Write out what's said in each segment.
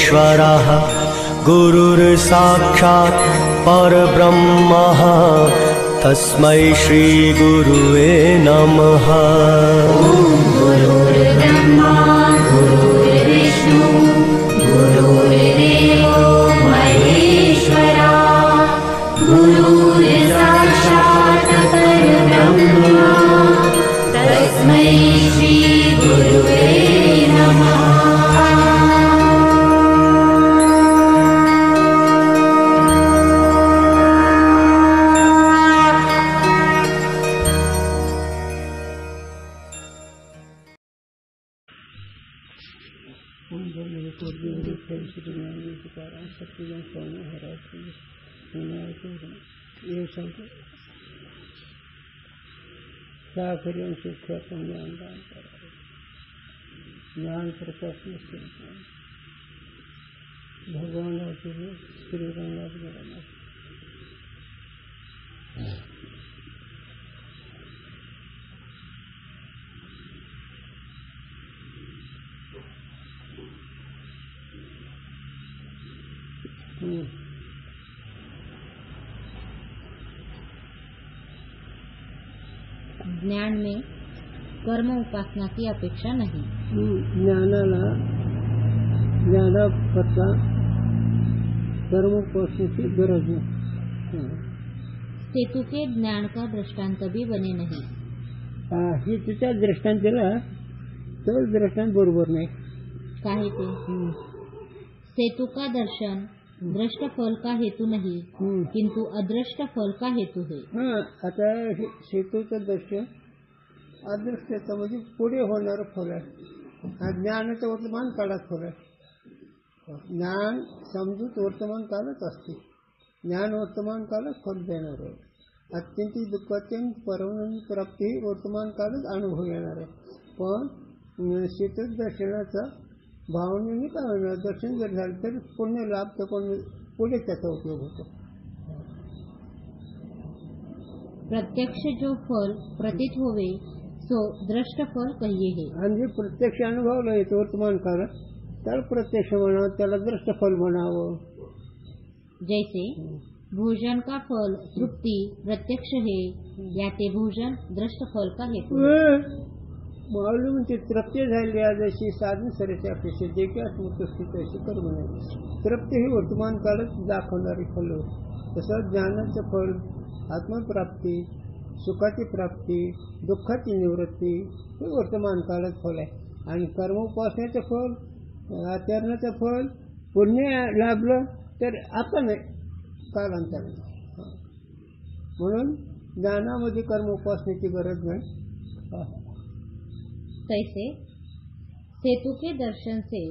परमेश्वरः गुरुर्साक्षात् परब्रह्मः तस्मै श्री गुरुवे नमः। गुरुर्ब्रह्मा गुरुर्विष्णु गुरुर्देवो महेश्वरा गुरुर्साक्षात् परब्रह्मा तस्मै श्री गुरुवे नमः। ज्ञान प्रकाश भगवान श्री रंगनाथ ज्ञान में कर्म उपासना की अपेक्षा नहीं। ज्ञानाकरता कर्म उपासनेची गरज नाही। सेतु के ज्ञान का दृष्टांत भी बने नहीं। ही तिच्या दृष्टांताला तो दृष्टांत बरोबर नाही। काहे ते सेतु का दर्शन दृष्ट फल का हेतु नहीं किंतु अदृष्ट फल का हेतु है। आता सेतूचं दर्शन अदृष्ट म्हणजे पुढे होणार फल आहे। ज्ञानाचं वर्तमान काळात फल आहे। ज्ञान समजूत वर्तमान काळच असते। ज्ञान वर्तमान काळात फल देणार आहे। अत्यंत दुःखाची परमानंद प्राप्ती वर्तमान काळच अनुभव येणार आहे। पण सेतू दर्शनाचा भावनेने काय होणार, दर्शन जर झालं तर पुण्य लाभ तर पुढे त्याचा उपयोग होतो। प्रत्यक्ष जो फल प्रतीत होवे सो दृष्ट फल कहिए है। आणि प्रत्यक्ष अनुभवलं येतो वर्तमान काळात त्याला प्रत्यक्ष म्हणावं, त्याला दृष्ट फल म्हणावं। जैसे भोजन का फल तृप्ति प्रत्यक्ष है या ते भोजन दृष्ट फल का हेतु है। माऊली म्हणजे तृप्ती झाली जशी साधन सरेच्या अपेक्षा जे काही आत्मतृप्ती तशी कर्म नाही। तृप्ती ही वर्तमान काळात दाखवणारी फल होय। तसं ज्ञानाचं फल आत्मप्राप्ती, सुखाची प्राप्ती, दुःखाची निवृत्ती हे वर्तमान काळात फल आहे। आणि कर्म उपासनेचं फल, आचरणाचं फल पुण्य लाभलं तर आता नाही, कालांतराने। म्हणून ज्ञानामध्ये कर्म उपासनेची गरज नाही। तैसे सेतु के दर्शन से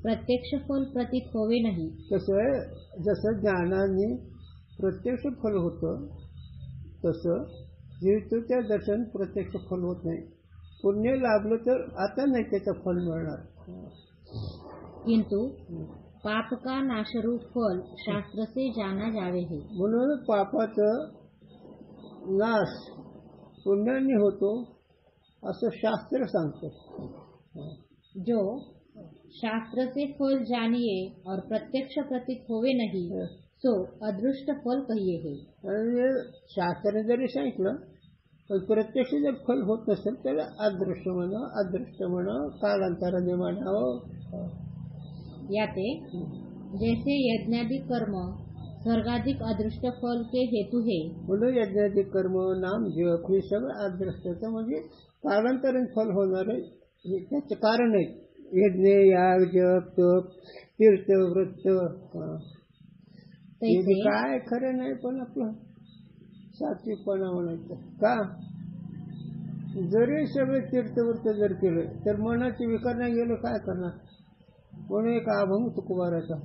प्रत्यक्ष फल प्रतीत होवे नहीं। जसं ज्ञानाने प्रत्यक्ष फल होतं तसं सेतूच्या दर्शन प्रत्यक्ष फल होत नाही। पुण्य लाभलं तर आता नाही त्याचं फल मिळणार। किंतु पाप का नाशरूप फल शास्त्र से जाना जावे है। म्हणून पापाचं नाश पुण्याने होतो असं शास्त्र सांगतं। जो शास्त्र से फल जानिए और प्रत्यक्ष प्रतीत होवे नहीं सो अदृष्ट फल कहिए है। आणि शास्त्राने जरी सांगितलं पण प्रत्यक्ष जर फल होत नसेल त्याला अदृष्ट म्हणावं, अदृष्ट म्हणावं, कालांतराने म्हणावं। याते जैसे यज्ञादि कर्म स्वर्गाधिक अदृष्ट फल के हेतु है। म्हणून यज्ञादि कर्म नाम जप हे सगळं अदृष्टाचं म्हणजे कालांतराने फल होणार आहे, त्याचं कारण आहे। यज्ञ, याग, जप, तप, तीर्थ, व्रत काय खरं नाही। पण आपलं सात्विकपणा म्हणायचं का, जरी सगळे तीर्थव्रत जर केलं तर मनाचे विकार नाही गेलं काय करणार। म्हणून एक अभंग तुकोबाराचा,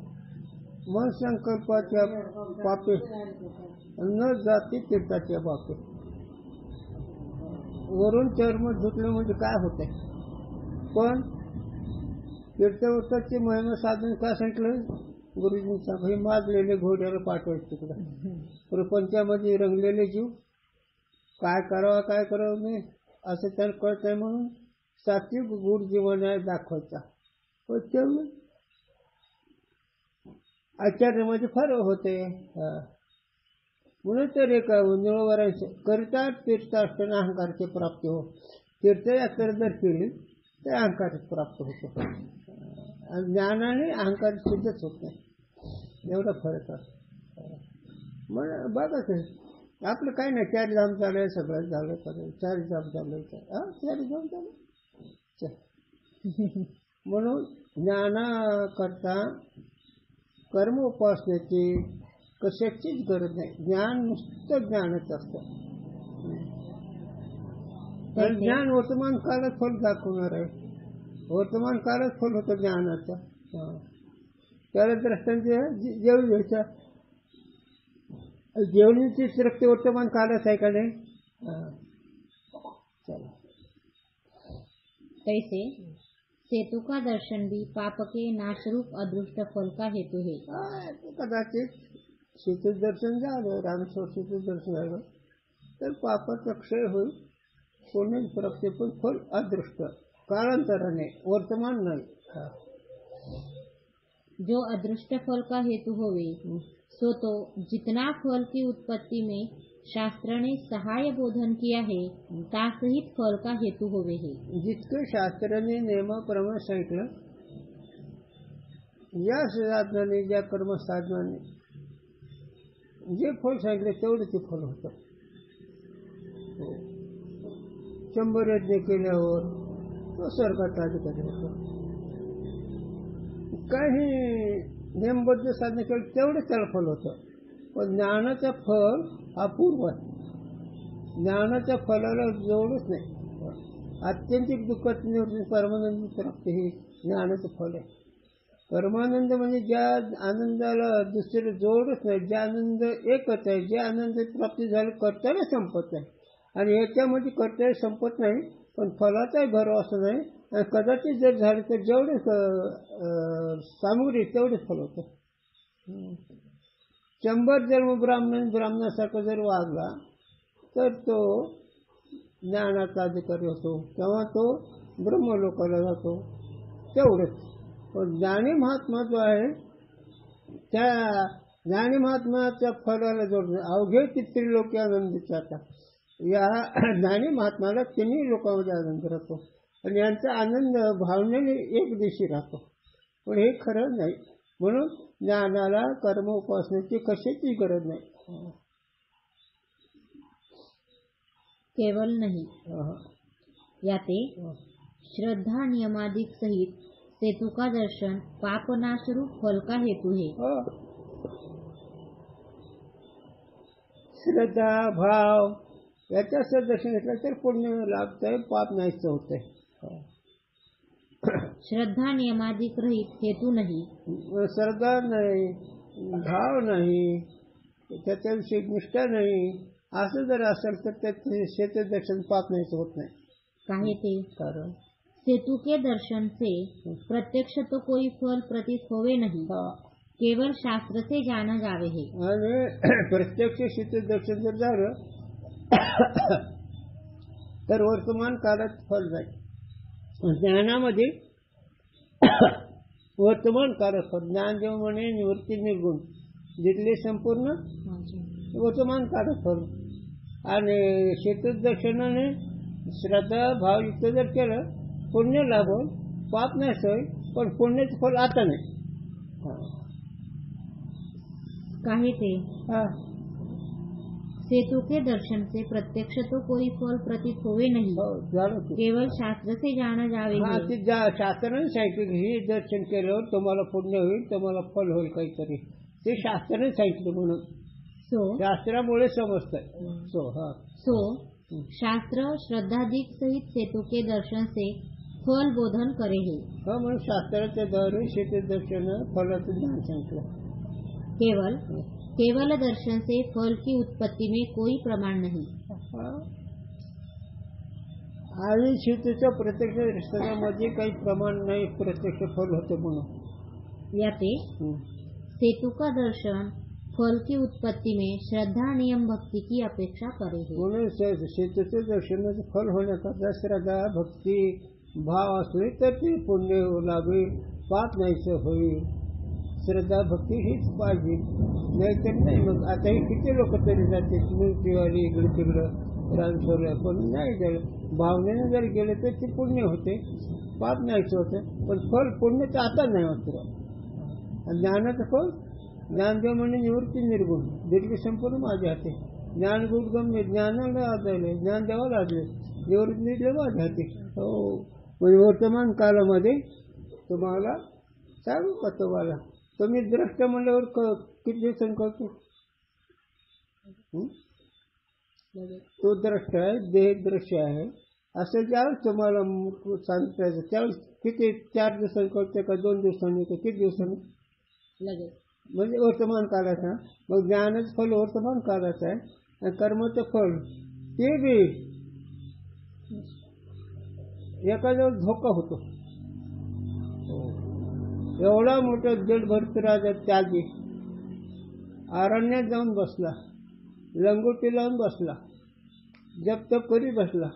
मन संकल्पाच्या पापे न जाते तीर्थाच्या बापे। वरून चर्म धुतलं म्हणजे काय होतंय, पण तीर्थव्रताची महिमा साधन का सांगितलं गुरुजींचा, हे माजलेले घोड्याला पाठवायचं तिकडं, प्रपंचामध्ये रंगलेले जीव काय करावं नाही असं त्याला कळत नाही। म्हणून सात्विक गुण जीवन दाखवायचा। आचार्यामध्ये फरक होते. म्हणून तर एक उंजळवरांचे करतात तीर्थाटन अहंकारची प्राप्ती हो. तीर्थयात्रा जर केली तर अहंकार प्राप्त होतो. आणि ज्ञानाने अहंकार सिद्धच होत नाही. एवढा फरक आहे. मग बघा ते आपलं काही नाही. 4 धाम चालू सगळं झालं. 4 धाम चालू 4 धाम चालू. म्हणून ज्ञानाकरता कर्म उपासनेची कशाचीच गरज नाही. ज्ञान नुसतं ज्ञानच असतं. ज्ञान वर्तमान काळात फल दाखवणार आहे. वर्तमान काळात फल होतं ज्ञानाचं. त्याला दृष्टांत जेवणीच्या जेवणीची रक्त वर्तमान काळात आहे का नाही. कैसे सेतु का दर्शन भी पाप के नाशरूप अदृष्ट फल का हेतु है. कदाचित सेतु दर्शन झालं, रामेश्वर सेतु दर्शन झालं तर पापाचा क्षय होईल. पुण्य प्राप्ती पण फल अदृष्ट कालांतराने, वर्तमान नाही. जो अदृष्ट फल का हेतु होवे सो तो जितना फल की उत्पत्ति में शास्त्र ने सहाय बोधन किया है तासहित फल का हेतु होवे है. जितकं शास्त्राने नियमाप्रमाणे सांगितलं, या साधनाने, ज्या कर्म साधनाने जे फल सांगितलं तेवढं ते फल होतं. 100 यज्ञ केल्यावर तो स्वर्गाचा अधिकारी होतो. काही नियमबद्ध साधना केलं तेवढं त्याला फल होतं. पण ज्ञानाचं फल अपूर्व आहे. ज्ञानाच्या फलाला जोडच नाही. आत्यंतिक दुःखाची निवृत्ती परमानंद प्राप्ती हे ज्ञानाचं फल आहे. परमानंद म्हणजे ज्या आनंदाला दुसरे जोडच नाही, जे आनंद एकच आहे, जे आनंद प्राप्ती झाले कर्तव्य संपत नाही. आणि याच्यामध्ये कर्तव्य संपत नाही पण फलाचाही भरवसा नाही. आणि कदाचित जर झाले तर जेवढे सामुग्री तेवढेच फल होतं. 100 जन्म ब्राह्मणासारखा जर वागला तर तो ज्ञानाचा अधिकारी होतो तेव्हा तो ब्रह्मलोकाला जातो. तेवढंच. पण ज्ञानी महात्मा जो आहे त्या ज्ञानी महात्म्याच्या फलाला जोडणे अवघे तित्री लोक आनंदीचे. आता या ज्ञानी महात्म्याला 3 लोकांमध्ये आनंद राहतो आणि यांचा आनंद भावनेने एक दिवशी राहतो. पण हे खरं नाही. म्हणून ज्ञानाला कर्म उपासनेची कशाची गरज नाही. केवल नहीं याते श्रद्धा नियमादिक सहित सेतु का दर्शन पापनाश रूप फल का हेतु है. श्रद्धा भाव याच्या दर्शन घेतलं तर पुण्य लाभतंय, पाप नाहीच होतंय. श्रद्धा नियमादिक रहित हेतू नहीं. श्रद्धा नाही, भाव नाही, त्याच्याविषयी निष्ठा नाही, असं जर असेल तर त्याचे सेतु दर्शन पाप नाहीच होत नाही. काहे ते कारण सेतु के दर्शन से प्रत्यक्ष तो कोई फल प्रतीत होवे नहीं, केवल शास्त्र से जाना जावे है. आणि प्रत्यक्ष सेतु दर्शन जर झालं तर वर्तमान काळात फल नाही. ज्ञानामध्ये वर्तमान काळात फल. ज्ञान जेव्हा म्हणे निवृत्ती निर्गुण जिथले संपूर्ण वर्तमान काळात फल. आणि सेतु दर्शनाने श्रद्धा भावयुक्त जर केलं पुण्य लाभून पाप नाही सोय, पण पुण्याचं फल आता नाही. काहे ते सेतु के दर्शन से प्रत्यक्ष तो कोई फल प्रतीत होवे नहीं, केवल शास्त्र से जाना जावे. शास्त्राने सांगितलं हे दर्शन केल्यावर तुम्हाला पुण्य होईल, तुम्हाला फल होईल काहीतरी. ते शास्त्राने सांगितलं. म्हणून शास्त्रामुळे समजतंय. सो शास्त्र श्रद्धादिक सहित सेतु के दर्शन से फल बोधन करे है. म्हणून शास्त्राच्या द्वारे सेतु दर्शन फलाचं ज्ञान सांगितलं. केवल दर्शन से फल की उत्पत्ति में कोई प्रमाण नहीं. आणि सेतूच्या प्रत्यक्ष दर्शनामध्ये काही प्रमाण नाही, प्रत्यक्ष फल होतं म्हणून. याते सेतु का दर्शन फल की उत्पत्ति में श्रद्धा नियम भक्ति की अपेक्षा करे है. म्हणून सेतूच्या दर्शनाचं फल होण्याकरता श्रद्धा भक्ती भाव असले तर ते पुण्य लाभेल, पाप नाहीच होईल. श्रद्धा भक्ती हीच पाहिजे, नाहीतर नाही. मग आताही किती लोक तरी जाते मूर्तीवाली इकडे तिकडं रानसोरला, पण नाही झालं. भावनेने जर गेले तर ते पुण्य होते, पाप नाहीच होतं. पण फल पुण्य तर आता नाही होत. आणि ज्ञानाचं फल ज्ञानदेव म्हणजे निवृत्ती निर्गुण दीर्घ संपूर्ण माझ्या हाती. ज्ञान गुण गम्य ज्ञानाला आदरले, ज्ञानदेवाला आदरले, निवृत्ती निर्गुण माझ्या हाती. हो, म्हणजे वर्तमान काळामध्ये तुम्हाला सांगू का, तुम्हाला तुम्ही द्रष्ट म्हणल्यावर किती दिवसांनी कळतो? तो द्रष्ट आहे, देह दृश्य आहे असं ज्यावेळेस तुम्हाला सांगता येतं त्यावेळेस किती 4 दिवसांनी कळतं का 2 दिवसांनी का किती दिवसांनी? लगेच. म्हणजे वर्तमान काळाचा. मग ज्ञानाचं फल वर्तमान काळाचं आहे आणि कर्माचं फल ते बी एखाद्या धोका होतो. एवढा मोठा जडभरत राजा त्यागी अरण्यात जाऊन बसला, लंगोटी लावून बसला, जप तप करी बसला,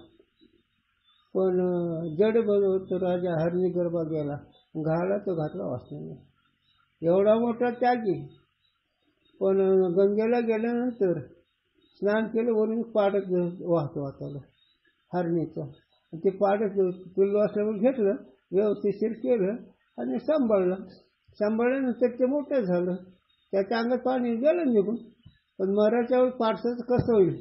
पण जड भरत राजा हरणी गरबा गेला, घाला तो घातला वाचला. एवढा मोठा त्यागी, पण गंगेला गेल्यानंतर स्नान केलं, वरून पाडत वाहतो वाचायला हरणीचं. ते पाडत पिल्लू असल्यावर घेतलं, व्यवस्थितशीर केलं आणि सांभाळल्यानंतर ते मोठं झालं. त्याच्या अंगात पाणी गेलं निघून. पण मराच्या वेळी पाडसाचं कसं होईल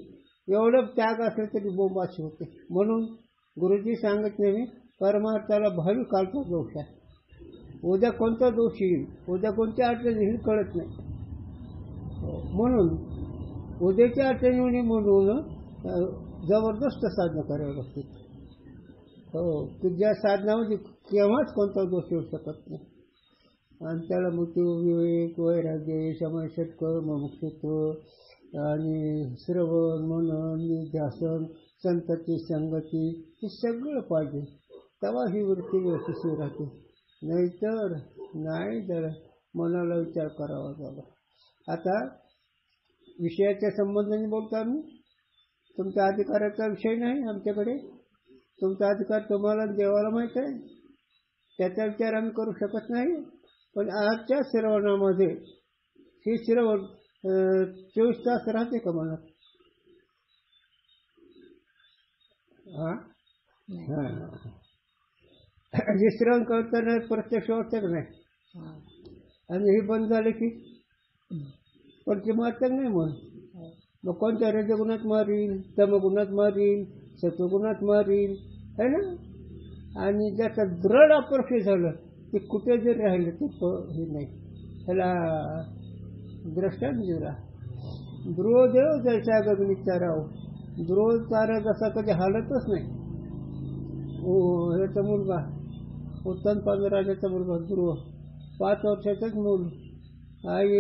एवढं त्याग असलं तरी बोंबाशी होते. म्हणून गुरुजी सांगत नाही परमार्थाला भावी कालचा दोष आहे. उद्या कोणता दोष येईल, उद्या कोणत्या अडचण येईल कळत नाही. म्हणून उद्याच्या अडचणी म्हणून जबरदस्त साधना करावी लागते. हो, तुझ्या साधनामध्ये केव्हाच कोणता दोष येऊ शकत नाही. आणि त्याला मृत्यू, विवेक, वैराग्य, शमन, षटकर, मुमुक्षुत्व आणि श्रवण, मनन, निध्यासन, संतती, संगती हे सगळं पाहिजे. तेव्हा ही वृत्ती व्यवस्थित राहते. नाहीतर नाही तर मनाला विचार करावा झाला. आता विषयाच्या संबंधाने बोलतो आम्ही. तुमच्या अधिकाराचा विषय नाही आमच्याकडे. तुमचा अधिकार तुम्हाला देवाला माहीत आहे, त्याचा विचार आम्ही करू शकत नाही. पण आजच्या श्रवणामध्ये हे श्रवण 24 तास राहते का मनात? हां हां, हे श्रवण करताना प्रत्यक्ष वाटतं नाही. आणि हे बंद झाले की परमार्थ नाही. मग कोणत्या रजगुणात मारील, तमगुणात मारील, सत्वगुणात मारील, है ना. आणि ज्याचा दृढ अपरोक्ष झालं ते कुठे जर राहिलं ते हे नाही. त्याला द्रष्टांत जुरा ध्रुवदेव जैसा गगनीचा राव. ध्रुव तारा जसा कधी हालतच नाही. ह्याचा मुलगा उत्तम राजाचा मुलगा ध्रुव 5 वर्षाचाच मूल. आई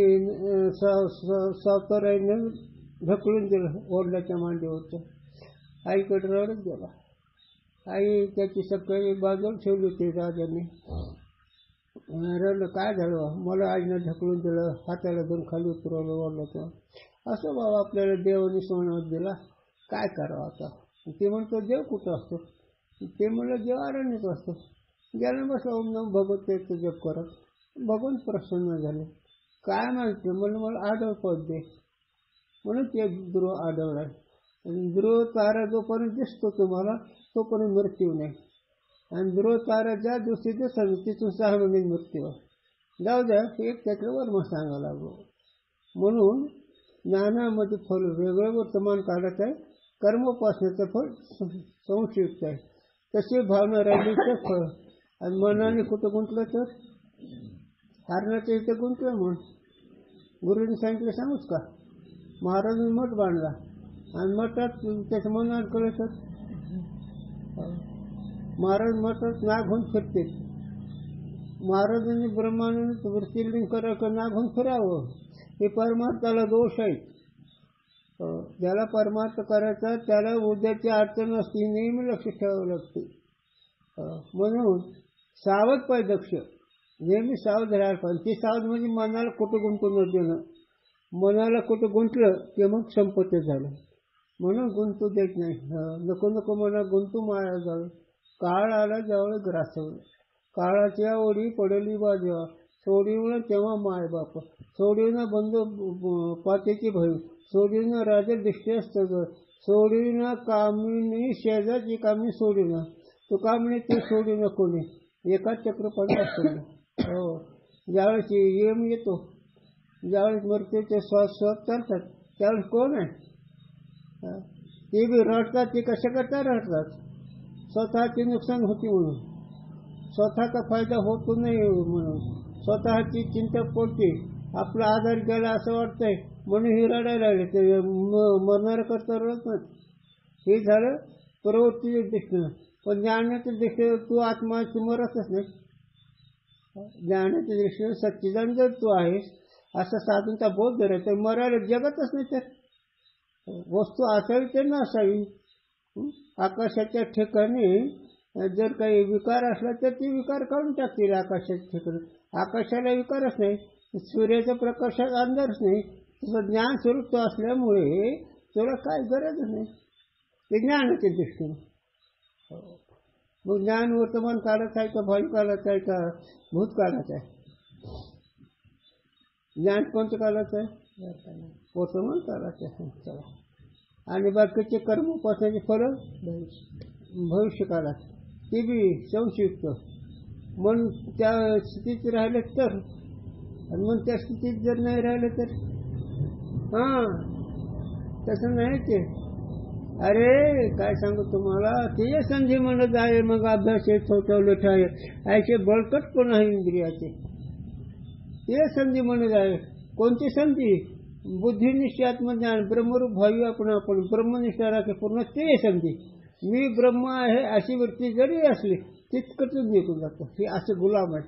सावतराईनं ढकलून दिलं वडिलाच्या मांडीवरचं. आईकडे रडत गेला. आई त्याची सकाळी बाजूला ठेवली होती राजाने. रडलं, काय झालं मला आईनं ढकलून दिलं, हाताला धरून खाली उतरवलं वडिलाचं. असं बाबा आपल्याला देवाने सोनावत दिला, काय करावं आता. ते म्हणतो देव कुठं असतो? ते म्हणलं देव अरण्यात असतो. गेला बस ओम नम भगवतेचं जप करत. भगवान प्रसन्न झाले. काय माहिती म्हणलं मला आढळ पद दे. म्हणून ते ध्रुव आढळला. ध्रुव तारा जोपर्यंत दिसतो तुम्हाला तोपर्यंत मृत्यू नाही. आणि ध्रुव तारा ज्या दिवशी दिसतो तिथून 6 महिने मृत्यू. जाऊ द्या, एक त्यातलं वर्म सांगायला लागलो. म्हणून ज्ञानामध्ये फल वेगळं वर्तमान काढत आहे. कर्मोपासनेचं फल संशयुक्त आहे. तशी भावना राहिली तर फळ. आणि मनाने कुठं गुंतलं तर हरणाच्या इथं गुंतलं. म्हणून गुरुजींनी सांगितलं सांगूच का, महाराजांनी मठ बांधला आणि मठात त्याचं मन अडकलं तर महाराज मठात नाग होऊन फिरते. महाराजांनी ब्रह्मानंद वृत्तीलिंग करावं, नाग होऊन फिरावं. हे परमार्थाला दोष आहे. ज्याला परमार्थ करायचा त्याला उद्याची अडचण असते नेहमी लक्ष ठेवावं लागते. म्हणून सावध पाहिजे, दक्ष नेहमी सावध राहायला पाहिजे. ती सावध म्हणजे मनाला कुठं गुंतून न देणं. मनाला कुठं गुंतलं ते मग संपत्ती झालं. म्हणून गुंतू देत नाही. नको नको मना गुंतू माया जावे. काळ आला जवळ ग्रासवलं. काळाच्या ओढी पडली बाजवा. सोडिवणं तेव्हा माय बाप, सोडिवणं बंधू पातेची भयू, सोडिवणं राजा दृष्ट्यास्तग, सोडिवणं कामिनी शेजाची कामी सोडिवणं, तो कामिनी ते सोडिवणं कोणी, एकाच चक्रपाणी असतो. हो, ज्यावेळेस यम येतो, ज्यावेळेस मृत्यूचे श्वास चालतात, त्यावेळेस कोण आहे? ते बी रडतात. ते कशा करता रडतात? स्वतःचे नुकसान होते म्हणून, स्वतःचा फायदा होतो नाही म्हणून, स्वतःची चिंता पडते, आपला आधार गेला असं वाटतंय म्हणून हे रडायला लागले. ते मरणार करता रडत नाही. हे झालं प्रवृत्तीच्या दृष्टीनं. पण ज्ञानाच्या दृष्टीनं तू आत्मा तू मरतच नाही. ज्ञानाच्या दृष्टीनं सच्चिदानंद जर तू आहेस असा साधूंचा बोध धरायचा, तर मरायला जगतच नाही. तर वस्तू असावी तर नसावी. आकाशाच्या ठिकाणी जर काही विकार असला तर ती विकार काढून टाकतील आकाशाच्या ठिकाणी. आकाशाला विकारच नाही, सूर्याच्या प्रकाशात अंधारच नाही. तसं ज्ञान स्वरूप तो असल्यामुळे तुला काय गरजच नाही. ते ज्ञानाच्या दृष्टीने. मग ज्ञान वर्तमान काळाचं आहे का भावी काळाचं आहे का भूतकाळाचं आहे? ज्ञान कोणत्या काळाचं आहे? वर्तमान काळाचं आहे. चला, आणि बाकीचे कर्म उपासनाचे फळ भविष्य काळात, ते बी संशयुक्त. मन त्या स्थितीत राहिले तर, आणि मन त्या स्थितीत जर नाही राहिलं तर तसं नाही. ते अरे काय सांगू तुम्हाला, ते संधी म्हणत आहे. मग अभ्यास ठेवले ठाय ऐसे बळकट पण आहे इंद्रियाचे. ते संधी म्हणत आहे. कोणती संधी? बुद्धिनिष्ठ आत्मज्ञान ब्रह्मरूप भावी आपण ब्रह्मनिष्ठा राखे पूर्ण, ते संधी. मी ब्रह्म आहे अशी वृत्ती जरी असली तितकंच निघून जातं. हे असं गुलाम आहे.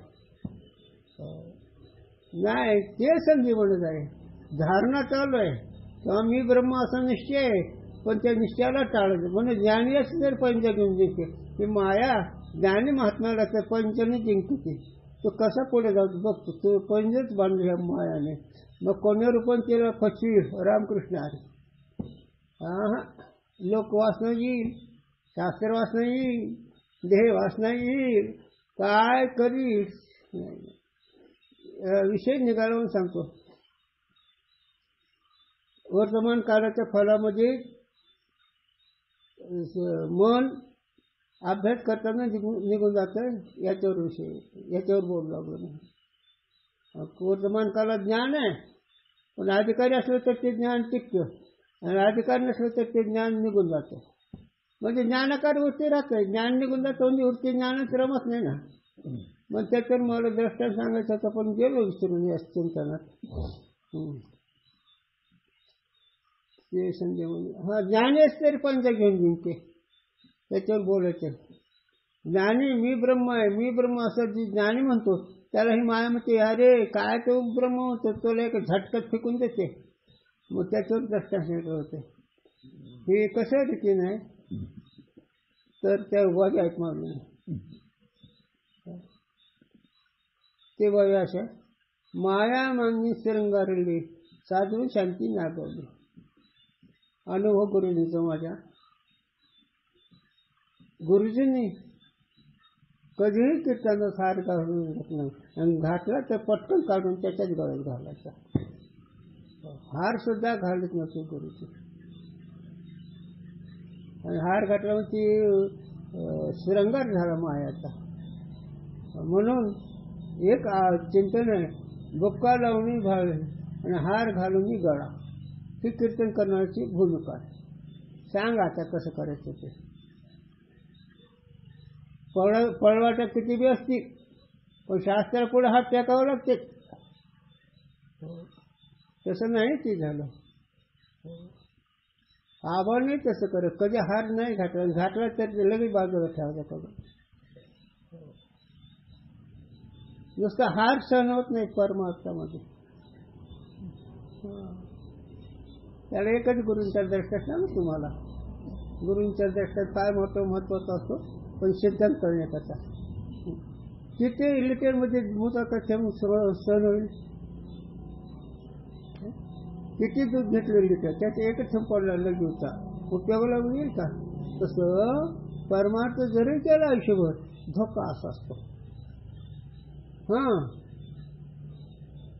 नाही, ते संधी म्हणत आहे. धारणा चालू आहे तेव्हा मी ब्रह्म असा निश्चय आहे, पण त्या निश्चयाला टाळायचं. म्हणून ज्ञानी असं जर पंच घेऊन जिंकते, ही माया ज्ञानी महात्म्याला तर पंचने जिंकते. तो कसा पुढे जातो बघतो. तो पंचच बांधले ह्या मायाने. मग कोण्या रूपाने त्याला फसवी? रामकृष्ण हरी. लोक वासना येईल, शास्त्र वासना येईल, देह वासना येईल, काय करीस? विषय निघाला सांगतो. वर्तमान काळाच्या फलामध्ये मन अभ्यास करताना निघून जातं. याच्यावर विषय, याच्यावर बोलू लागलो मी. वर्तमान काळात ज्ञान आहे, पण अधिकारी असलं तर ते ज्ञान टिकतं, आणि अधिकारी नसलं तर ते ज्ञान निघून जातं. म्हणजे ज्ञानाकार वृत्ती राहते, ज्ञान निघून जातं म्हणजे वृत्ती ज्ञानच रमत नाही ना. मग त्याच्यावर मला दृष्टांत सांगायचं होतं, पण गेलो विसरून या चिंतनात. ते संजय म्हणजे ज्ञानीच तरी पंच घेऊन जिंकते. त्याच्यावर बोलायचं. ज्ञानी मी ब्रह्म आहे, मी ब्रह्म असं जी ज्ञानी म्हणतो त्याला ही माया म्हणते, अरे काय तो ब्रह्म म्हणतो, तो एक झटकत फेकून देते. मग त्याच्यावर दृष्टांत होते. हे कसं रीतीने आहे तर त्या उभारी आहेत मागून. ते बघा अशा माया मागणी श्रंगारली साधून शांती नागवली. अनुभव गुरुजींचा माझ्या. गुरुजींनी कधीही कीर्तनात हार घालून घेत नाही, आणि घातला तर पटकन काढून त्याच्याच गळ्यात घालायचा. हार सुद्धा घालत नव्हते गुरुजी. आणि हार घातला म्हणजे श्रंगार झाला मायाचा. म्हणून एक चिंतन आहे, बुक्का लावणी भावे आणि हार घालून गळा. ही कीर्तन करण्याची भूमिका आहे. सांग आता कसं करायचं ते. पळवाटा किती बी असतील, पण शास्त्रा पुढे हात टेकावं लागते. तसं नाही ते झालं. आबा नाही तसं करत. कधी हार नाही घातला, घातला तर लगेच बाजूला ठेवायचा. नुसता हार सहन होत नाही परमार्थामध्ये. त्याला एकच गुरूंच्या दृष्टात ना तुम्हाला. गुरूंच्या दृष्टात काय महत्वाचा असतो, पण सिद्धांत करण्याकरता. किती लिटरमध्ये मुताचा थेंब सहन होईल? किती दूध घेतले लिटर, त्याचे एकच थेंब पडला लगेचचा उपयोगाला येईल का? तसं परमार्थ जरी केला आयुष्यभर धोका असा असतो.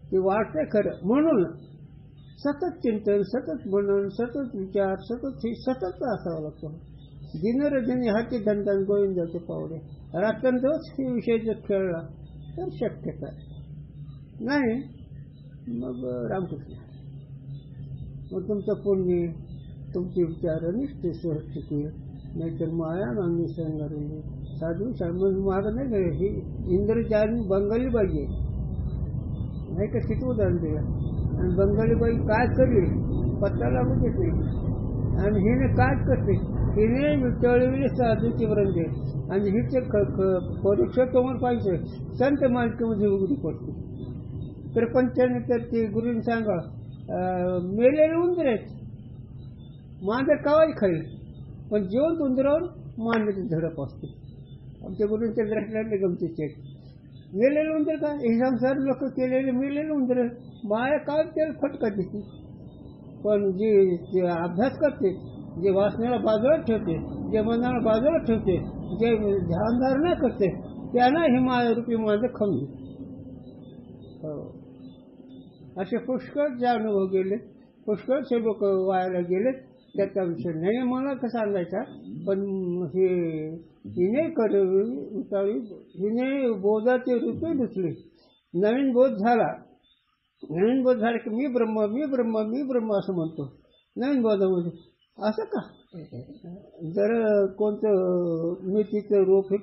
ते वाटतंय खरं. म्हणून सतत चिंतन, सतत मनन, सतत विचार, सतत असावं लागतो. दिनरजनी हाती धनधन गोविंदाचे पावडे, रात्रंदिवस हे विषय जर खेळला तर शक्यता नाही. मग रामकृष्ण, मग तुमचं पुण्य, तुमचे विचार निष्ठे सहज शिकवेल, नाहीतर माया मागणी सांगणारे साधू शामन माग नाही गए. ही इंद्रजानी बंगाली बाई आहे नाही का, किती उदाहरण दिलं. आणि बंगाली बाई काय करेल पत्ता लागू देत नाही. आणि हिने काय करते, हिने विटळलेले साधूची वृंदे आणि हिचे परीक्षा तुम्हाला पाहिजे संत मालिकेमध्ये उघडी पडते. तर पंचाने तर ते गुरुने सांगा मेलेले उंदर आहेत, मांजर कावाही खाईल, पण जिवंत उंदरावर मांजरीची झडप असते. आमच्या गुरुंच्या द्रष्टाने गमतीचे मेलेले उंदर का, हे संसार लोक केलेले मेलेले उंदर माया काय त्याला फटका देते. पण जे अभ्यास करते, जे वासनेला बाजूला ठेवते, जे मनाला बाजूला ठेवते, जे ध्यानधारणा करते, त्यांना हे मायारूपी माझं खाऊन हो. असे पुष्कळ जे अनुभव गेले, पुष्कळचे लोक वायाला गेले. त्याचा विषय नाही मला का सांगायचा. पण हे हिने उताळी, हिने बोधाचे रूपे दुसले. नवीन बोध झाला की मी ब्रह्म मी ब्रह्म मी ब्रह्म असं म्हणतो नवीन बोधामध्ये. असं का, जर कोणतं मेथीचं रोप हे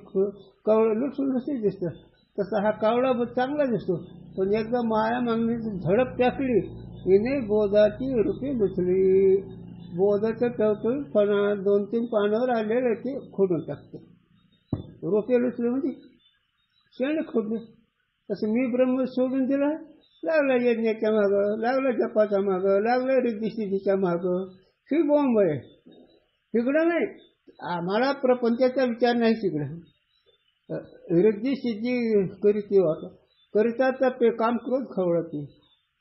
कवळं लुटसुलसही दिसतं, तसा हा कावळा चांगला दिसतो. पण एकदा माया मागणीची झडप टाकली, हिने बोधाची रूपे दुसली. बोधाचं टवटवीतपणा 2-3 पानावर आलेलं ते खोडून टाकते. रोपे लुचले म्हणजे शेण खोडले. तसं मी ब्रह्म सोडून दिला, लागला यज्ञाच्या मागं, लागला जपाच्या मागं, लागला रिद्धिसिद्धीच्या मागं. ही बॉम्ब आहे, तिकडं नाही. आम्हाला प्रपंचाचा विचार नाही तिकडं. रिद्धिसिद्धी करीती होता, करिता तपे काम क्रोध खवळती.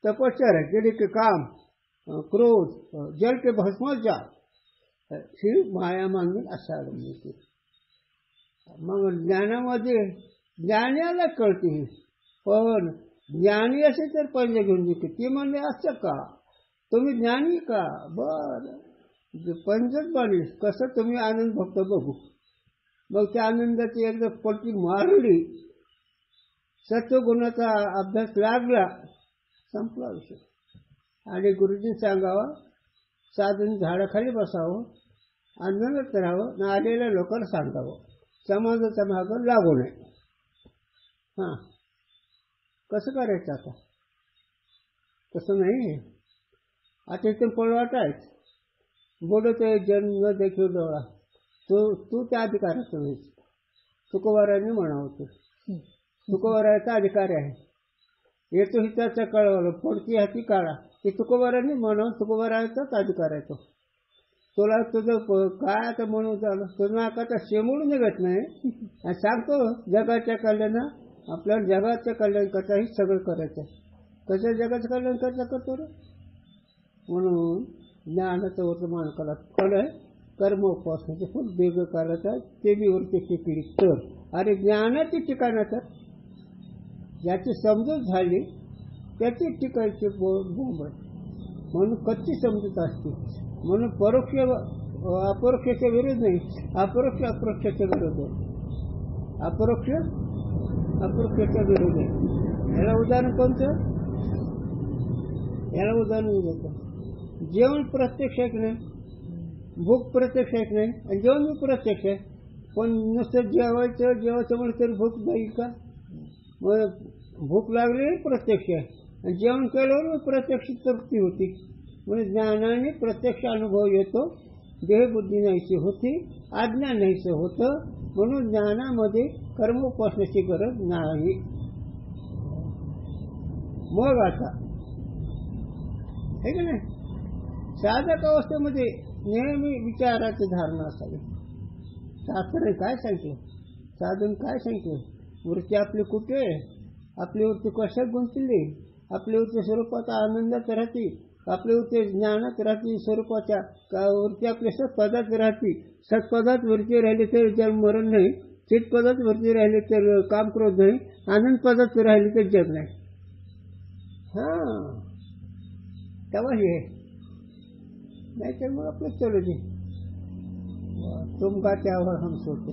तपश्चर्या केली की काम क्रोध जल के भस्म जा. ही माया मागून असा मिळते. मग ज्ञानामध्ये ज्ञानाला कळते. पण ज्ञानी असे तर पहिले घेऊन देते. ती म्हणले असं का, तुम्ही ज्ञानी का, बरं पंचच पाणी कसं तुम्ही आनंद भक्त बघू. मग त्या आनंदाची एकदा पलटी मारली, सत्वगुणाचा अभ्यास लागला, संपला विषय. आणि गुरुजी सांगावा साधून झाडाखाली बसावं, आनंदात राहावं, ना आलेल्या लोकांना सांगावं, समाजाच्या मागं लागू नये. हां, कसं करायचं आता, तसं नाही. आता इथे पळवाट आहेत, बोलतोय जन्म देखील डोळा, तू त्या अधिकाराचं नाही. तुकोबारांनी म्हणावं, तुकोबाराचा अधिकार आहे. येतो हिताचा कळवलं पडती हाती काळा, ते तुकोबारांनी म्हणावं, तुकोबाराचाच अधिकार आहे तो. तुला तुझं काय आता म्हणून झालं, तुझं नाकाचा शेमूळ निघत नाही. आणि सांगतो जगाच्या कल्याणा, आपल्याला जगाचं कल्याण करता ही सगळं करायचं. कसं जगाचं कल्याण करतो रे. म्हणून ज्ञानाचं वर्तमान काळात फळ आहे, कर्म उपासनाचे फळ वेगळं करायचं आहे, ते बी वरती टिकली तर. अरे ज्ञानाची ठिकाणं तर ज्याची समजूत झाली त्याची टिकायची बोंब आहे. म्हणून कच्ची समजूत असते. म्हणून परोक्ष अपरोक्षाच्या विरोध नाही, अपरोक्ष अपरोक्षाच्या विरोध आहे. अपरोक्ष अपरोक्षाच्या विरोध आहे. याला उदाहरण कोणतं, याला उदाहरण देतं. जेवण प्रत्यक्ष आहे की नाही, भूक प्रत्यक्ष आहे की नाही, आणि जेवण मी प्रत्यक्ष आहे. पण नुसतं जेवायचं म्हणलं तरी भूक नाही का. मग भूक लागली प्रत्यक्ष आहे, आणि जेवण केल्यावर प्रत्यक्ष तृप्ती होती. म्हणजे ज्ञानाने प्रत्यक्ष अनुभव येतो, देहबुद्धी नाहीशी होती, अज्ञान नाहीचं होतं. म्हणून ज्ञानामध्ये कर्म उपासनेची गरज नाही. मग आता हे की नाही, साधक अवस्थेमध्ये नेहमी विचाराची धारणा असावी. शास्त्राने काय सांगितलं, साधन काय सांगितलं, वृत्ती आपली कुठे, आपली वृत्ती कशात गुंतली, आपली वृत्ती स्वरूपाचा आनंदात राहते, आपली वृत्ती ज्ञानात राहते, स्वरूपाच्या वृत्ती आपल्या सत्पदात राहते. सत्पदात वृत्ती राहिली तर जन्म मरण नाही, चितपदात वृत्ती राहिली तर काम क्रोध नाही, आनंद पदात राहिली तर जग नाही. हां तेव्हा हे नाही तर मग आपलं चलो जी तुम गाते आवर हम सोते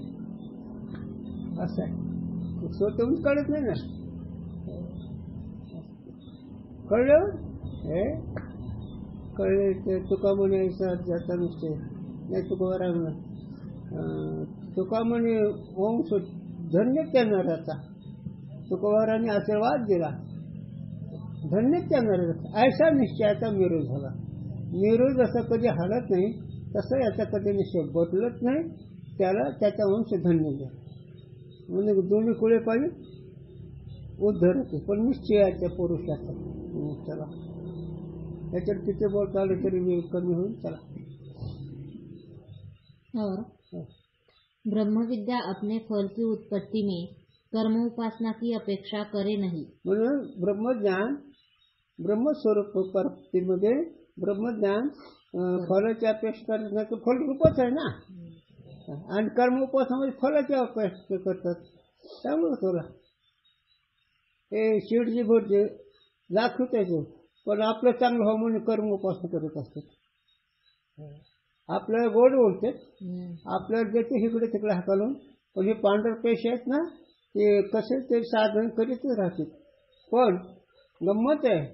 असं आहे सोते म्हणजे कळत नाही ना कळलं हे कळले ते तुका म्हणे जाता नुसते नाही तुका तुका म्हणे वंश धन्य त्यांना राहता तुकोबाराने आशीर्वाद दिला धन्य त्यांना राहता ऐसा निश्चयाचा मिरू झाला मिरू जसं कधी हलत नाही तसं याचा कधी निश्चय बदलत नाही त्याला त्याचा वंश धन्य झाला म्हणजे दोन्ही कुळे पाहिजे उद्धरते पण निश्चयाच्या पुरुषाचा चला त्याच्यात किती बोलता आले तरी वेळ कमी होईल चला और ब्रह्म विद्या अपने फल की उत्पत्ति में कर्म उपासना की अपेक्षा करे नहीं म्हणून ब्रह्मज्ञान ब्रह्मस्वरूप प्राप्तीमध्ये ब्रह्मज्ञान फलाची अपेक्षा करत नाही तर फल रूपच आहे ना आणि कर्म उपासनामध्ये फलाची अपेक्षा करतात त्यामुळे तुला हे शिडजी भरजे दाखवतायचे पण आपलं चांगलं हो म्हणून कर्म उपासना करत असतात आपल्याला गोड बोलते आपल्याला देते इकडे तिकडे हाकालून पण हे पांढर पेश आहेत ना ते कसे ते साधन करीतच राहतात पण गंमत आहे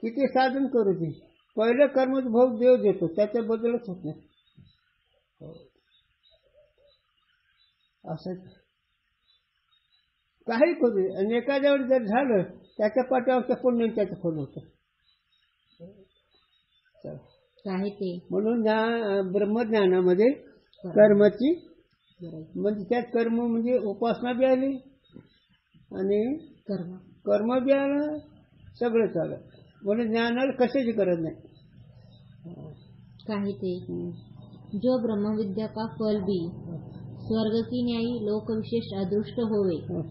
किती साधन करू दे पहिलं कर्मच भोग देव देतो त्याच्याबद्दलच होत नाही असं काही करू आणि एखाद्यावर जर झालं त्याच्या पाठीवर पुण्य त्याचं फल होतं म्हणून ब्रह्मज्ञानामध्ये कर्माची म्हणजे त्यात कर्म म्हणजे उपासना बी आली आणि कर्म बी आलं सगळं चाललं म्हणून ज्ञानाला कशाची गरज नाही जो ब्रह्म विद्या का फल भी स्वर्ग की न्यायी लोक विशेष अदृष्ट होवे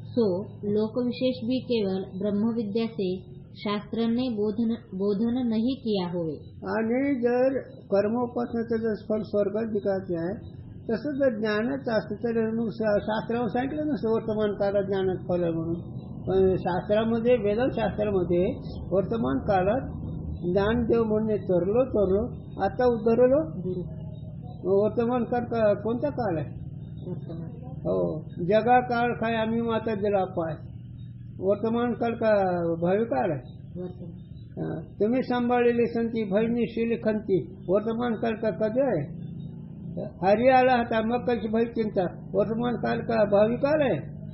सो लोक विशेष भी केवल ब्रह्म विद्या से शास्त्र ने बोधन नहीं किया होवे आणि जर कर्मोपासनाचं जर फल स्वर्गात विकायचे आहे तसं जर ज्ञानाचं असतं तर मग शास्त्रावर सांगितलं नसतं वर्तमान काळात ज्ञानात फल आहे म्हणून पण शास्त्रामध्ये वेदशास्त्रामध्ये वर्तमान काळात ज्ञानदेव म्हणणे तरलो आता उद्धरलो वर्तमान काळ कोणता काळ आहे हो जगा काळ काय आम्ही माता दिला पाय वर्तमान काळ का भावी काळ आहे तुम्ही सांभाळलेली संती भयनी शिलिखंती वर्तमान काळ का कधी आहे हरी आला होता मग कशी भय चिंता वर्तमान काळ का भावी काळ आहे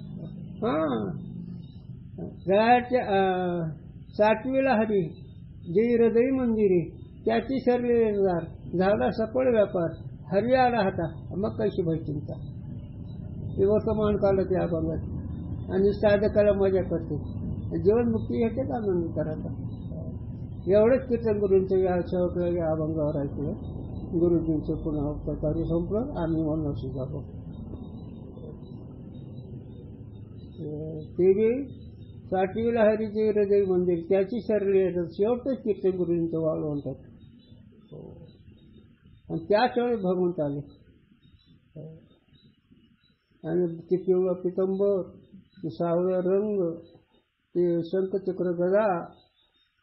सातवीला हरी जे हृदय मंदिरी त्याची शरीरदार झाला सफळ व्यापार हरी आला होता मग कशी भय चिंता हे वर्तमान काळात या भागात आणि साधकाला मजा करते जीवनमुक्ती ह्याच्यात आनंद करायचा एवढंच कीर्तन गुरूंचं या शेवटला या अभंगावर ऐकलं गुरुजींचं पुन्हा कार्य संपलं आम्ही म्हणून शिकावं ते बी साठवीला हरीचे हृदय मंदिर त्याची शरीर शेवटच कीर्तन गुरूंचं वाळ म्हणतात आणि त्याच वेळी भगवंत आले आणि ते पिवळा पितंबर ते सावळा रंग ते शंखचक्र गदा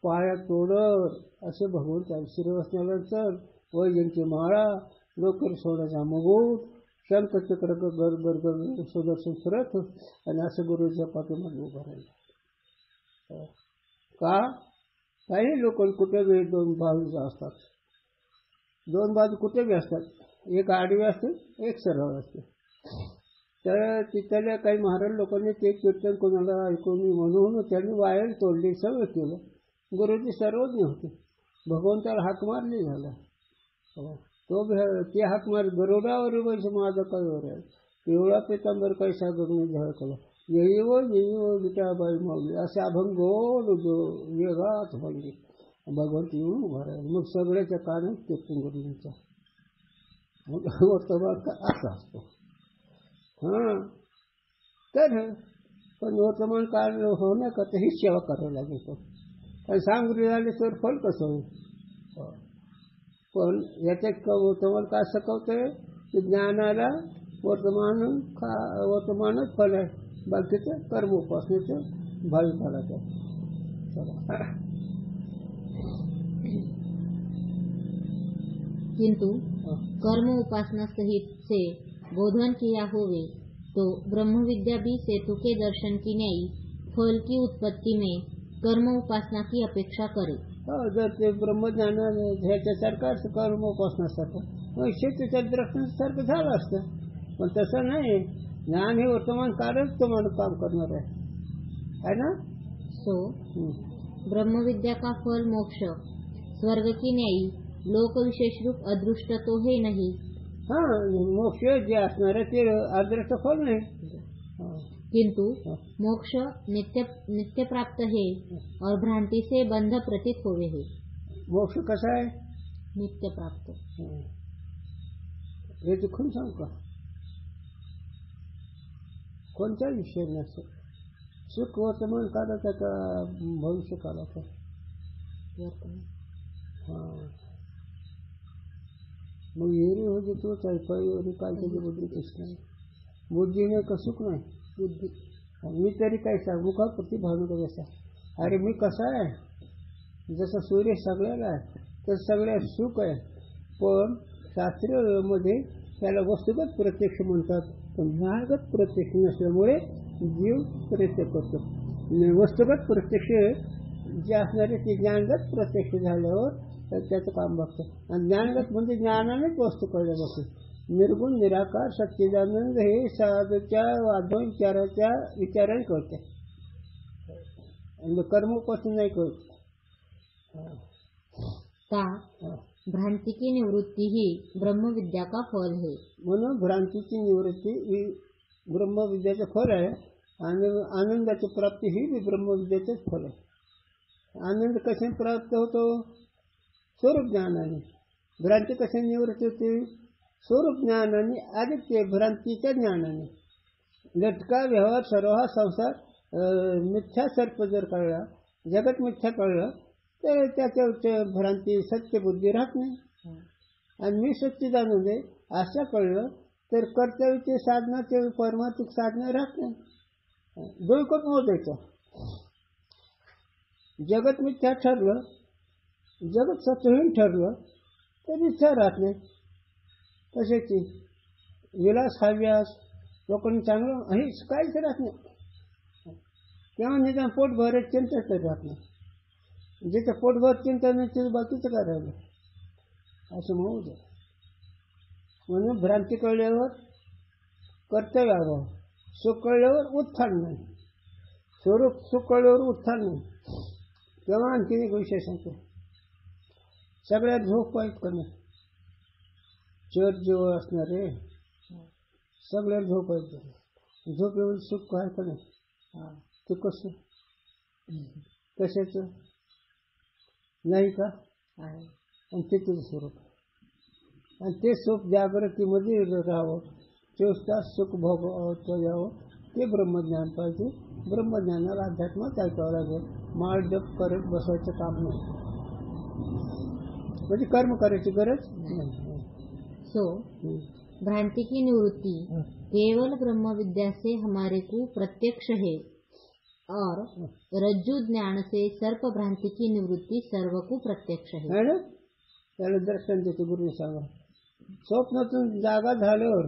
पायात तोडर असे भगवंत श्रीवसनाला चल वैजंती माळा लोकर सोडायचा मुगुट शंखचक्र गर गर गर सुदर्शन फिरत आणि असं गुरुच्या पाठीमागे उभं राहिलं का काही लोक कुठे बी दोन बाजूचा असतात दोन बाजू कुठे बी असतात एक आडवी असते एक सरळ असते तर तिथल्या काही महाराज लोकांनी ते कीर्तन कोणाला ऐकून म्हणून त्यांनी वायर तोडली सगळं केलं गुरुजी सर्वज्ञ होते भगवंताला हाक मारली झाला तो ते हाक मार गरुडावर वैसे माझा कळवर आहे पिवळा पितांबर कैसा गगन झळकला येई व विटाबाई मावली असे अभंग गोड वेगात म्हणले भगवंत येऊन उभा राहील मग सगळ्याच्या कानात कीर्तन गुरुजींचा मग वर्तमान असा असतो तर पण वर्तमान काळ होण्याकरता ही सेवा करावी लागेल कारण सांगुरी झाले तर फल कसं होईल पण याच्यात वर्तमान काय शिकवतंय की ज्ञानाला वर्तमानच फल आहे बाकीचं कर्म उपासनेचं भावी फलाचं चला. किंतु कर्म उपासना सहित से बोधन किया होवे तो ब्रह्म विद्या भी सेतु के दर्शन की न्यायी फल की उत्पत्ति में कर्म उपासना की अपेक्षा करे. जर ते ब्रह्मज्ञान ह्याच्यासारखं असं कर्म उपासनासारखं मग शेतीच्या दर्शनासारखं झालं असतं. पण तसं नाही. ज्ञान हे वर्तमान काळच तुम्हाला काम करणार आहे ना. सो ब्रह्म विद्या का फल मोक्ष स्वर्ग की न्यायी लोक विशेष रूप अदृष्ट तो है नहीं. हा, मोक्ष जे असणार आहे ते अदृष्ट फल नाही. किंतु मोक्ष नित्य प्राप्त है और भ्रांति से बंध प्रतीत होवे है. मोक्ष कसा आहे? नित्य प्राप्त. हे दुखून सांग का कोणत्या विषय नसतं. सुख वर्तमान काळाचा का भविष्य काळाचा? मग येरी होते तोच आहे. पैरी काय त्याची बुद्धी कशी नाही. बुद्धी नाही का सुख नाही. बुद्धी मी तरी काय सांगू का प्रतिभावना कसा. अरे मी कसा आहे जसं सूर्य सगळ्याला आहे तर सगळ्यात सुख आहे. पण शास्त्रीयमध्ये त्याला वस्तुगत प्रत्यक्ष म्हणतात. पण ज्ञानगत प्रत्यक्ष नसल्यामुळे जीव प्रयत्न करतो. वस्तुगत प्रत्यक्ष जे असणारे ते ज्ञानगत प्रत्यक्ष झाल्यावर तर त्याचं काम बघतं. आणि ज्ञानगत म्हणजे ज्ञानानेच वस्तू कळल्या बघतो. निर्गुण निराकार सच्चिदानंद हे साधूच्या अद्वैत विचाराने कळते. कर्मोपासून नाही कळत. का भ्रांति की निवृत्ती ही ब्रह्म विद्या का फल है. म्हणून भ्रांतीची निवृत्ती ही ब्रह्मविद्याचं फल आहे. आणि आनंदाची प्राप्ती ही ब्रह्मविद्याचंच फल आहे. आनंद कशाने प्राप्त होतो? स्वरूप ज्ञानाने. भ्रांती कशाने निवृत्ती होते? स्वरूप ज्ञानाने आदित्य भ्रांतीच्या ज्ञानाने. लटका व्यवहार सर्व हा संसार मिथ्या सर्प जर कळला, जगत मिथ्या कळलं तर त्याच्या भ्रांती सत्यबुद्धी राहत नाही. आणि मी सच्चिदानंद आहे असं कळलं तर कर्तव्याची साधनाचे परमार्थिक साधना राहत नाही. डोळकत मोजायचं. जगत मिथ्या ठरलं, जगत सत्यहीन ठरलं तर इच्छा राहत नाही. तसेच विलास हव्यास लोकांनी चांगलं हे काहीच राहत नाही. तेव्हा निदान पोट भरायची चिंता तर राहत नाही. जिथं पोटभर चिंता नाही तिथं बाकीचं काय राहिलं असं म्हणू द्या. म्हणून भ्रांती कळल्यावर कर्तव्य अभाव, सुख कळल्यावर उत्थान नाही. स्वरूप सुख कळल्यावर उत्थान नाही. तेव्हा आणखी एक विषय सांगतो. सगळ्यात झोप वाईट कमी. चर जेवळ असणारे सगळ्यात झोप वाईट कमी. झोप येऊन सुख आहे का नाही. ते कसं कशाचं नाही का. आणि ते तुझं स्वरूप. आणि ते सुख जागृतीमध्ये राहावं. 24 तास सुख भोगावं यावं. ते ब्रह्मज्ञान पाहिजे. ब्रह्मज्ञानाला अध्यात्मात ऐकावं लागेल. माळ जप करत बसायचं काम नाही. म्हणजे कर्म करायची गरज नाही. सो भ्रांति की निवृत्ति केवल ब्रह्म विद्या से हमारे को प्रत्यक्ष है और रज्जु ज्ञान से सर्प भ्रांति की निवृत्ति सर्व को प्रत्यक्ष है ना. त्याला दर्शन देते गुरुने सांगा. स्वप्नातून जागा झाल्यावर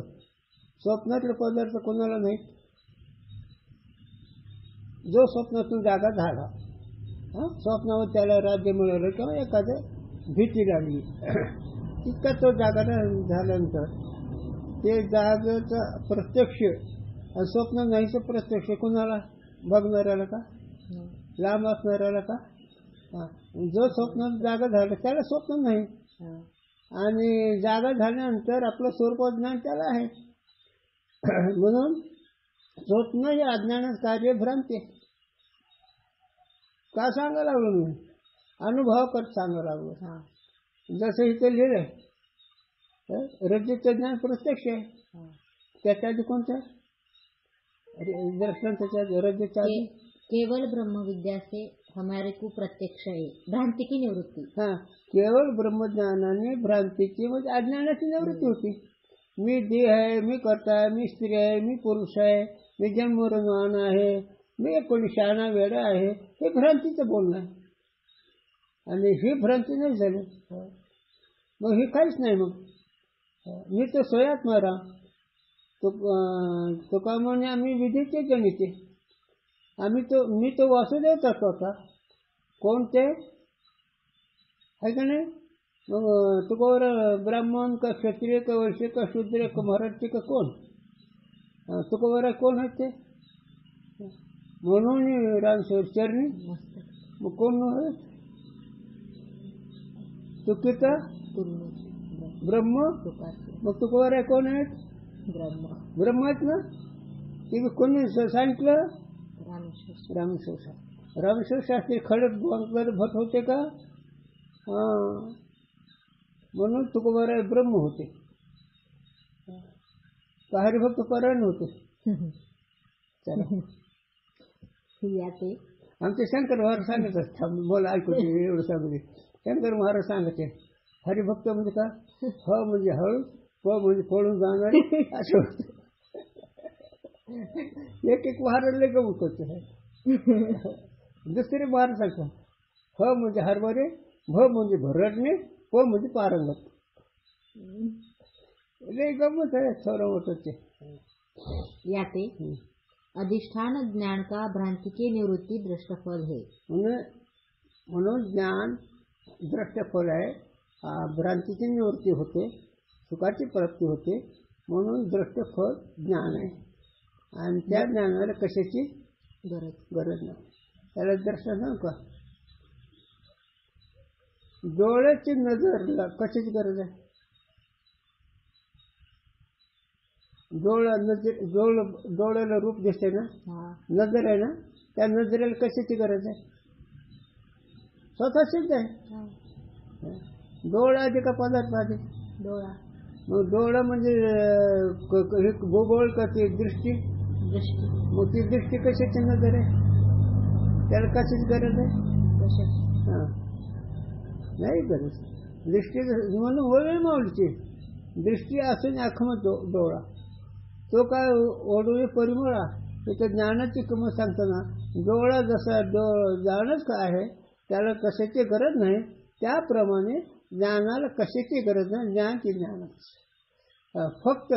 स्वप्नातले पदार्थ कोणाला नाहीत. जो स्वप्नातून जागा झाला स्वप्नावर त्याला राज्य मिळालं किंवा एखाद्या भीती लागली इतका तो जागा झाल्यानंतर ते जागेचा प्रत्यक्ष आणि स्वप्न नाहीचं प्रत्यक्ष कोणाला? बघणाऱ्याला का? लांब असणाऱ्याला का? जो स्वप्न जागा झालं त्याला स्वप्न नाही. आणि जागा झाल्यानंतर आपलं स्वरूप ज्ञान त्याला आहे. म्हणून स्वप्न हे अज्ञानाचं कार्य भ्रांती. का सांगा लागलो मी? अनुभव करत सांगा लागलो. जसं इथे लिहिलंय रज्जूचं ज्ञान प्रत्यक्ष आहे. त्याच्या आधी कोणतं दर्शन? त्याच्या रज्जूच्या आधी केवल ब्रह्म विद्या से हमारे को प्रत्यक्ष है भ्रांति की निवृत्ती. केवळ ब्रह्मज्ञानाने भ्रांतीची म्हणजे अज्ञानाची निवृत्ती होती. मी देह आहे, मी कर्ता आहे, मी स्त्री आहे, मी पुरुष आहे, मी जन्ममरण आहे, मी कोणी शहाणा वेडा आहे, हे भ्रांतीचं बोलणं आहे. आणि ही भ्रांती नाही झाली, मग हे काहीच नाही. मग मी तो स्वयात्मा राम, तो का म्हणे आम्ही विधीचे गणिते, मी तो वासुदेव तत्वाचा. कोण ते आहे का नाही? मग तुकोवर ब्राह्मण का क्षत्रिय का वैश्य का शूद्र का मराठी का कोण, तुकोवर कोण आहे ते? म्हणून रामशेर चरणी. मग कोण आहे? चुकीचा ब्रह्म. मग तुकोवर कोण आहेत? ब्रह्म आहेत ना. ते कोणी सांगितलं? रामेश्वर शास्त्री खडक भट होते का? म्हणून तुकोबारा ब्रह्म होते, हरिभक्त परायण होते. आमचे शंकर महाराज सांगत असतात, मला ऐकू एवढं सांगू. शंकर महाराज सांगते हरिभक्त म्हणजे का? ह म्हणजे हळू, प म्हणजे पळून जाणार, असं होतं. एक महाराज लय गमत होते. दुसरे महाराज सांगतात ह म्हणजे हरभरे, भ म्हणजे भरडणे, प म्हणजे पारंगत. लय गमत आहे सौरवचे. याते अधिष्ठान ज्ञान का भ्रांति की निवृत्ति दृष्टफल है. म्हणून ज्ञान दृष्टफल आहे. भ्रांतीची निवृत्ती होते, सुखाची प्राप्ती होते. म्हणून दृष्टफल ज्ञान आहे. आणि त्या ज्ञानाला कशाची गरज नाही. त्याला दर्शन सांग का? डोळ्याची नजर कशाची गरज आहे? डोळ्याला रूप दिसते ना, नजर आहे ना, त्या नजरेला कशाची गरज आहे? स्वतः सिद्ध आहे. डोळा आधी का पदार्थ आधी? डोळा. मग डोळा म्हणजे भूगोल का ती दृष्टी? मग ती दृष्टी कशाची नजर आहे? त्याला कशाची गरज आहे? नाही गरज. दृष्टी म्हणून वळी मावलीची दृष्टी असून आखमत डोळा. तो काय ओढवी परिमळा. त्याच्या ज्ञानाची किंमत सांगताना डोळा जसा जाणच काय आहे, त्याला कशाची गरज नाही, त्याप्रमाणे ज्ञानाला कशाची गरज नाही. ज्ञान की ज्ञानच. फक्त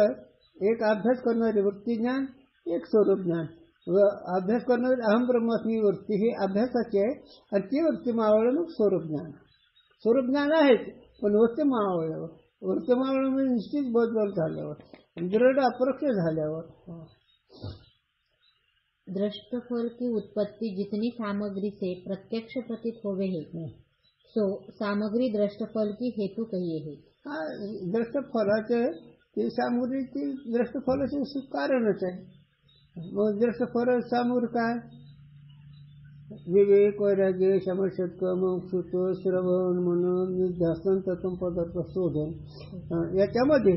एक अभ्यास करणारी वृत्ती ज्ञान, एक स्वरूप ज्ञान. अभ्यास करणारी अहम ब्रह्मास्मी वृत्ती ही अभ्यासाची आहे, आणि ती वृत्ती मावळलं मग स्वरूप ज्ञान. स्वरूप ज्ञान आहेच, पण वृत्ती मावळल्यावर, वृत्ती मावळलं म्हणजे निश्चित बदल झाल्यावर, दृढ अपरोक्ष झाल्यावर. दृष्टफल की उत्पत्ति जितनी सामग्री से प्रत्यक्ष प्रतीत होवे है, सो सामग्री दृष्टफल की हेतु कहिए है. दृष्टफलाचे ती सामग्रीची दृष्टफलाचे कारणच आहे. मग दृष्टफल सामग्री काय? विवेक, वैराग्य, समशतक, मोक्षत्व, श्रवण, मनन, निध्यासन, तत्व पदार्थ शोधन. याच्यामध्ये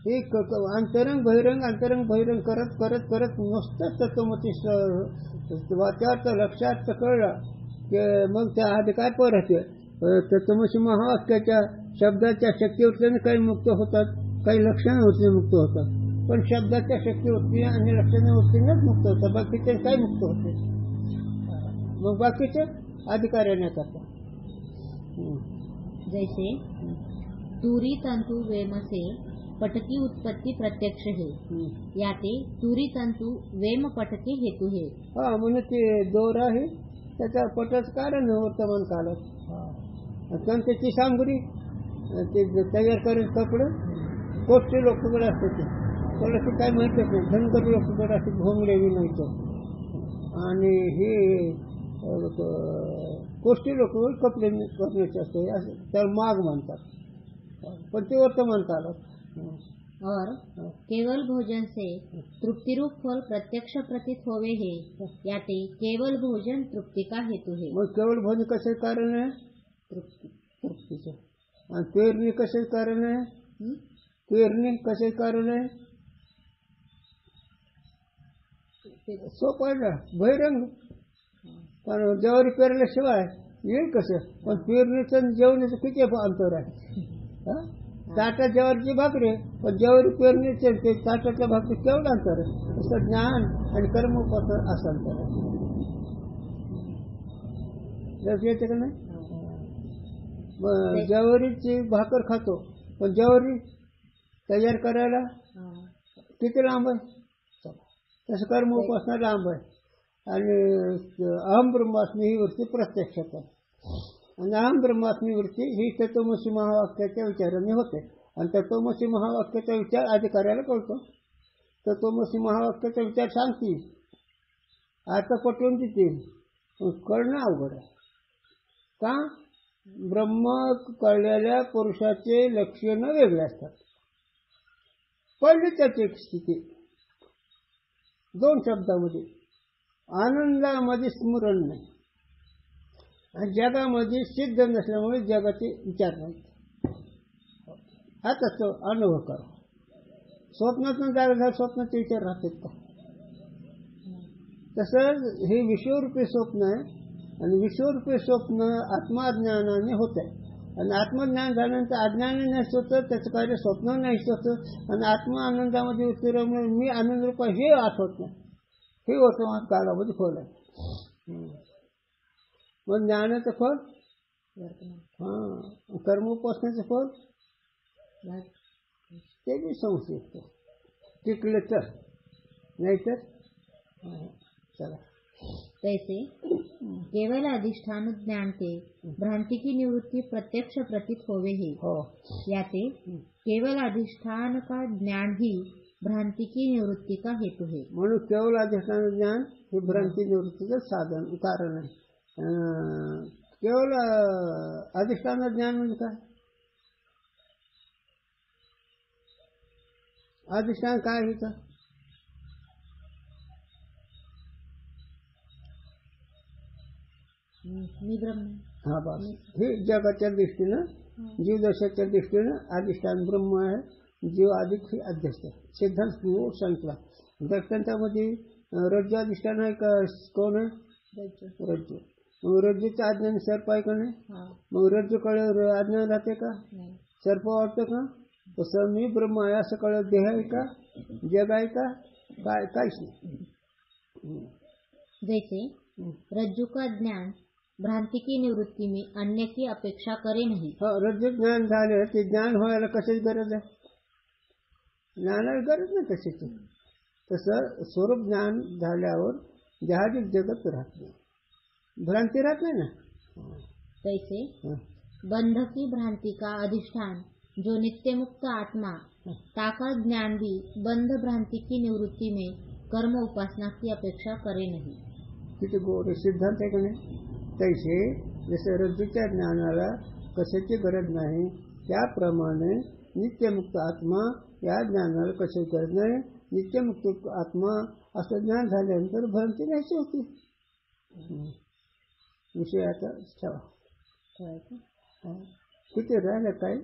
एक अंतरंग बहिरंग करत करत करत नुसतं तत्वमती वाचार्थ लक्षार्थ कळला की मग त्या आधी काय परत तत्वमसी महावाक्याच्या शब्दाच्या शक्तीवरतीने काही मुक्त होतात, काही लक्षणावरती मुक्त होतात. पण शब्दाच्या शक्तीवरती आणि लक्षणावरतीनेच मुक्त होतात, बाकीचे काय मुक्त होते? मग बाकीचे अधिकार्याने करतात. जैसे तुरी तंतु वेम से पट की उत्पत्ति प्रत्यक्ष है, याते तुरी तंतु वेम पट के हेतु है. म्हणजे ते दोरा आहे, त्याच्या पटाचं कारण वर्तमान काळात. त्याची सामग्री ते तयार करायचे कपडे कोष्टी लोकांकडे असते, त्याला ते काय माहितच नाही. धनगर लोकांकडे असते, घोंगडे विनायचं. आणि हे कोष्टी लोक कपडे करण्याचे असते, त्याला माग म्हणतात. पण ते वर्तमान काळात. और केवल भोजन से तृप्ति रूप फल प्रत्यक्ष प्रतीत होवे है, याते केवल भोजन तृप्ति का हेतु है. मग केवल भोजन कसे कारण आहे? तृप्तीचे. आणि पेरणी कसे कारण आहे? पेरणी कसे कारण आहे? सोपं आहे ना, बहिरंग. पण ज्वारी पेरल्याशिवाय येईल कसं? पण पेरणीचं जेवणाचं किती अंतर आहे? ताटात ज्वारीची भाकरी, पण ज्वारी पेरणीचे ते ताटातल्या भाकरी केवढं अंतर आहे? तसं ज्ञान आणि कर्मोपासन असं अंतर आहे. रस येते का नाही? ज्वारीची भाकर खातो, पण ज्वारी तयार करायला किती लांब आहे? तसं कर्म उपासना लांब आहे. आणि अहम ब्रह्मास्मी ही वृत्ती प्रत्यक्षात आहे. आणि अहम ब्रह्मास्मी वृत्ती ही तत्वमसी महावाक्याच्या विचाराने होते. आणि तत्वमसी महावाक्याचा विचार अधिकाऱ्याला कळतो. तत्वमसी महावाक्याचा विचार सांगतील, आता पटवून देतील, कळणं अवघड आहे. का? ब्रह्म कळलेल्या पुरुषाचे लक्षण वेगळे असतात. पहिली त्याची एक स्थिती 2 शब्दामध्ये, आनंदामध्ये स्मरण नाही आणि जगामध्ये सिद्ध नसल्यामुळे जगाचे विचार नाहीत. हा तत्व अनुभव करा. स्वप्नातून जागा झालं, स्वप्नाचे विचार राहतात का? तसंच हे विश्वरूपी स्वप्न आहे आणि विश्वरूपी स्वप्न आत्माज्ञानाने होते. आणि आत्मज्ञान झाल्यानंतर अज्ञानाने नाहीच होतं, त्याचं कार्य स्वप्न नाहीच होतं. आणि आत्मा आनंदामध्ये उतरल्यामुळे मी आनंदरूप हे आठवत नाही. हे वर्तमान कालामध्ये फळ आहे. मग ज्ञानाचं फळ, कर्मोपासनेचं फळ ते बी संशयुक्त. टिकलं तर, नाहीतर चला. तैसे केवल अधिष्ठान ज्ञान ते भ्रांति की निवृत्ति प्रत्यक्ष प्रतीत होवे हे. याते केवल अधिष्ठान का ज्ञान ही भ्रांति की निवृत्ति का हेतु है. म्हणून केवल अधिष्ठान ज्ञान हे भ्रांती निवृत्तीचं साधन कारण आहे. केवळ अधिष्ठान ज्ञान म्हणजे काय? अधिष्ठान काय आहे का? मी ब्रह्म. हा बस. हे जगाच्या दृष्टीनं, जीवदशाच्या दृष्टीनं अधिष्ठान ब्रह्म आहे. जीव अधिक ही अध्यस्त आहे. सिद्धांत सांगितला. दृष्टांतामध्ये रज्जू अधिष्ठान आहे का? कोण आहे? रज्जू. मग रज्जूचं अज्ञान सर्प आहे का नाही? मग रज्जू कळलं अज्ञान राहते का? सर्प वाटतं का? तसं मी ब्रह्म आहे असं कळलं देह आहे का? जग आहे का? काय? काहीच नाही. जैसे रज्जू का ज्ञान भ्रांति की निवृत्ति में अन्य की अपेक्षा करे नहीं. रज्जू ज्ञान झाले, ते ज्ञान व्हायला कशाची गरज आहे? ज्ञानाला गरज नाही कशाची. तसं स्वरूप ज्ञान झाल्यावर जहाजिक जगत राहत नाही, भ्रांती राहत नाही ना. तैसे बंध की भ्रांति का अधिष्ठान जो नित्य मुक्त आत्मा ताका ज्ञान भी बंध भ्रांति की निवृत्ति में कर्म उपासना की अपेक्षा करे नहीं. किती गोड सिद्धांत आहे का नाही? तैसे जसं रज्जूच्या ज्ञानाला कशाची गरज नाही, त्याप्रमाणे नित्यमुक्त आत्मा या ज्ञानाला कशाची गरज नाही. नित्यमुक्त आत्मा असं ज्ञान झाल्यानंतर भ्रांती नाहीशी होती. विषय आता ठेवा. किती राहिलं काय?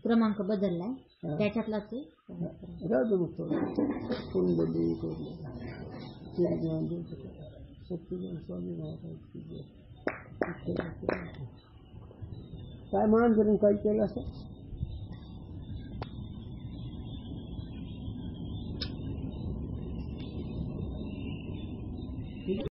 क्रमांक बदललाय त्याच्यातलाच राजमुक्त कुंडली सत्यज्ञान स्वामी महाराज काय मान धरून काय केलं असं